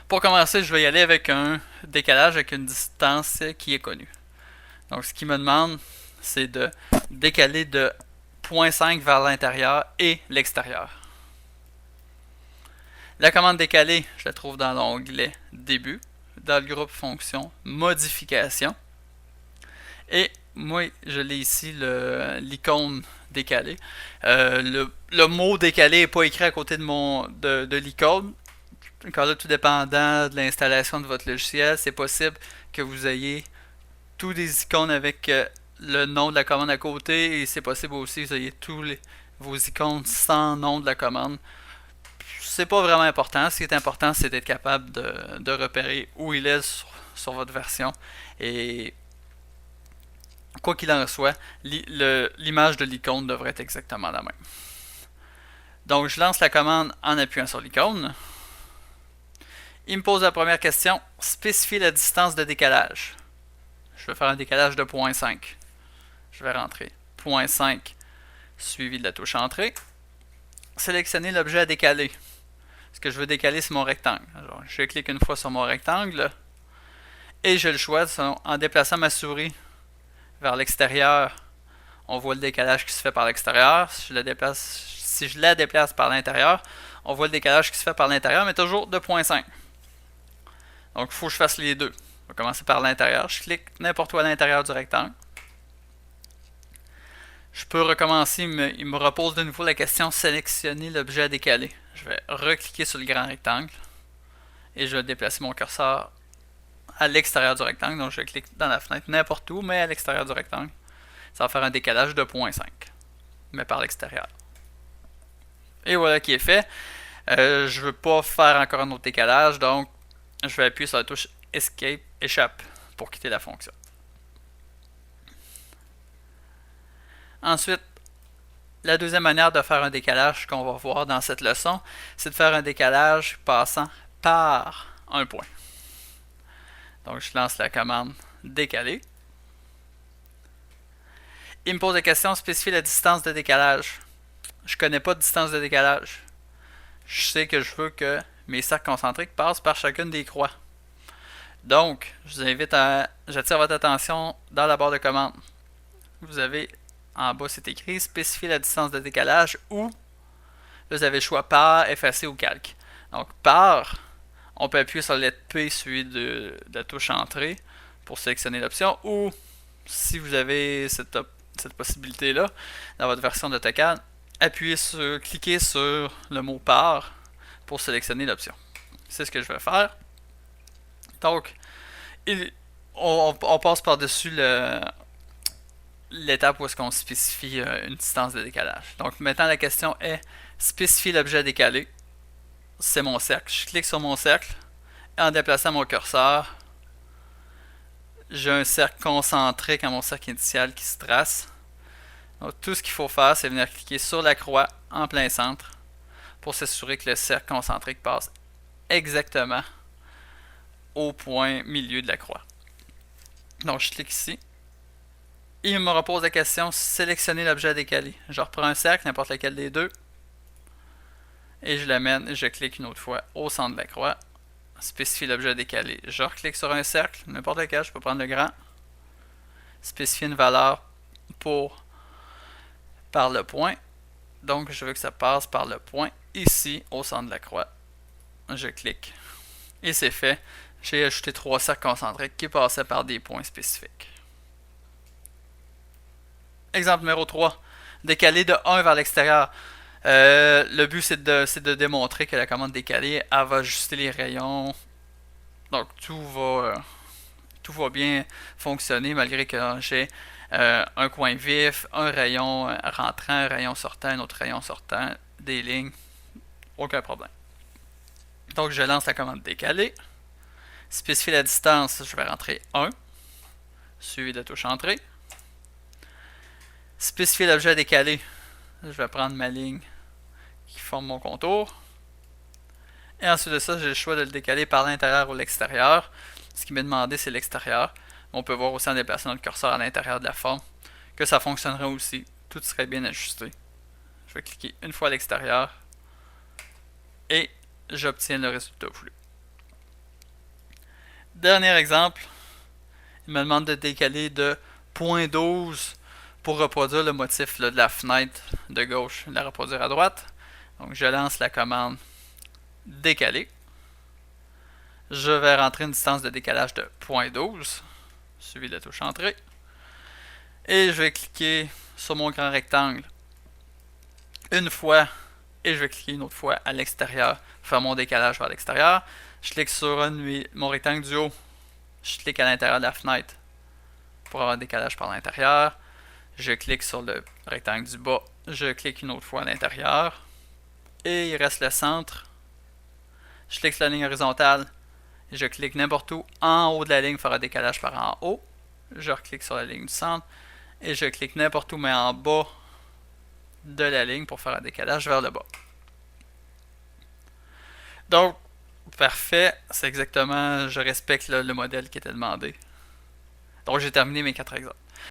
Pour commencer, je vais y aller avec un décalage avec une distance qui est connue. Donc, ce qu'il me demande, c'est de décaler de 0.5 vers l'intérieur et l'extérieur. La commande décaler, je la trouve dans l'onglet Début, dans le groupe Fonction, Modification. Et moi, je l'ai ici, l'icône décalée. Le mot décalé n'est pas écrit à côté de l'icône. Encore là, tout dépendant de l'installation de votre logiciel, c'est possible que vous ayez tous des icônes avec le nom de la commande à côté, et c'est possible aussi que vous ayez vos icônes sans nom de la commande. C'est pas vraiment important. Ce qui est important, c'est d'être capable de repérer où il est sur votre version. Et quoi qu'il en soit, l'image de l'icône devrait être exactement la même. Donc, je lance la commande en appuyant sur l'icône. Il me pose la première question, spécifier la distance de décalage. Je vais faire un décalage de 0.5. Je vais rentrer 0.5 suivi de la touche Entrée. Sélectionner l'objet à décaler. Ce que je veux décaler, c'est mon rectangle. Alors, je clique une fois sur mon rectangle et j'ai le choix, en déplaçant ma souris vers l'extérieur, on voit le décalage qui se fait par l'extérieur. Si je la déplace par l'intérieur, on voit le décalage qui se fait par l'intérieur, mais toujours de 0.5. Donc, il faut que je fasse les deux. On va commencer par l'intérieur. Je clique n'importe où à l'intérieur du rectangle. Je peux recommencer. Il me repose de nouveau la question sélectionner l'objet à décaler. Je vais recliquer sur le grand rectangle et je vais déplacer mon curseur à l'extérieur du rectangle. Donc, je clique dans la fenêtre n'importe où, mais à l'extérieur du rectangle. Ça va faire un décalage de 0.5, mais par l'extérieur. Et voilà qui est fait. Je ne veux pas faire encore un autre décalage, donc je vais appuyer sur la touche Escape, Échappe, pour quitter la fonction. Ensuite, la deuxième manière de faire un décalage qu'on va voir dans cette leçon, c'est de faire un décalage passant par un point. Donc, je lance la commande décaler. Il me pose la question spécifier la distance de décalage. Je ne connais pas de distance de décalage. Je sais que je veux que mes cercles concentriques passent par chacune des croix. Donc, j'attire votre attention dans la barre de commande. Vous avez en bas, c'est écrit spécifier la distance de décalage ou là, vous avez le choix par, effacer ou calque. Donc, par, on peut appuyer sur la lettre P suivi de la touche Entrée pour sélectionner l'option, ou si vous avez cette possibilité-là dans votre version d'AutoCAD, cliquez sur le mot par pour sélectionner l'option. C'est ce que je vais faire. Donc, on passe par-dessus l'étape où est-ce qu'on spécifie une distance de décalage. Donc maintenant la question est spécifier l'objet à décaler. C'est mon cercle. Je clique sur mon cercle et en déplaçant mon curseur, j'ai un cercle concentrique à mon cercle initial qui se trace. Donc tout ce qu'il faut faire, c'est venir cliquer sur la croix en plein centre pour s'assurer que le cercle concentrique passe exactement au point milieu de la croix. Donc je clique ici. Il me repose la question sélectionner l'objet à décaler. Je reprends un cercle, n'importe lequel des deux, et je l'amène et je clique une autre fois au centre de la croix. Spécifier l'objet à décaler. Je reclique sur un cercle, n'importe lequel, je peux prendre le grand. Spécifier une valeur par le point. Donc je veux que ça passe par le point ici au centre de la croix. Je clique et c'est fait. J'ai ajouté 3 cercles concentriques qui passaient par des points spécifiques. Exemple numéro 3. Décaler de 1 vers l'extérieur. Le but, c'est de démontrer que la commande décaler, elle va ajuster les rayons. Donc, tout va bien fonctionner malgré que j'ai un coin vif, un rayon rentrant, un rayon sortant, un autre rayon sortant, des lignes. Aucun problème. Donc, je lance la commande décaler. Spécifier la distance, je vais rentrer 1, suivi de la touche Entrée. Spécifier l'objet à décaler. Je vais prendre ma ligne qui forme mon contour. Et ensuite de ça, j'ai le choix de le décaler par l'intérieur ou l'extérieur. Ce qui m'est demandé, c'est l'extérieur. On peut voir aussi en déplaçant notre curseur à l'intérieur de la forme que ça fonctionnerait aussi. Tout serait bien ajusté. Je vais cliquer une fois à l'extérieur et j'obtiens le résultat voulu. Dernier exemple, il me demande de décaler de 0.12 pour reproduire le motif là, de la fenêtre de gauche, la reproduire à droite. Donc je lance la commande décaler. Je vais rentrer une distance de décalage de 0.12, suivi de la touche entrée. Et je vais cliquer sur mon grand rectangle une fois et je vais cliquer une autre fois à l'extérieur, faire mon décalage vers l'extérieur. Je clique sur mon rectangle du haut, je clique à l'intérieur de la fenêtre pour avoir un décalage par l'intérieur. Je clique sur le rectangle du bas, je clique une autre fois à l'intérieur. Et il reste le centre. Je clique sur la ligne horizontale, je clique n'importe où en haut de la ligne pour faire un décalage par en haut. Je reclique sur la ligne du centre et je clique n'importe où mais en bas de la ligne pour faire un décalage vers le bas. Donc, parfait, c'est exactement, je respecte le modèle qui était demandé. Donc, j'ai terminé mes 4 exemples.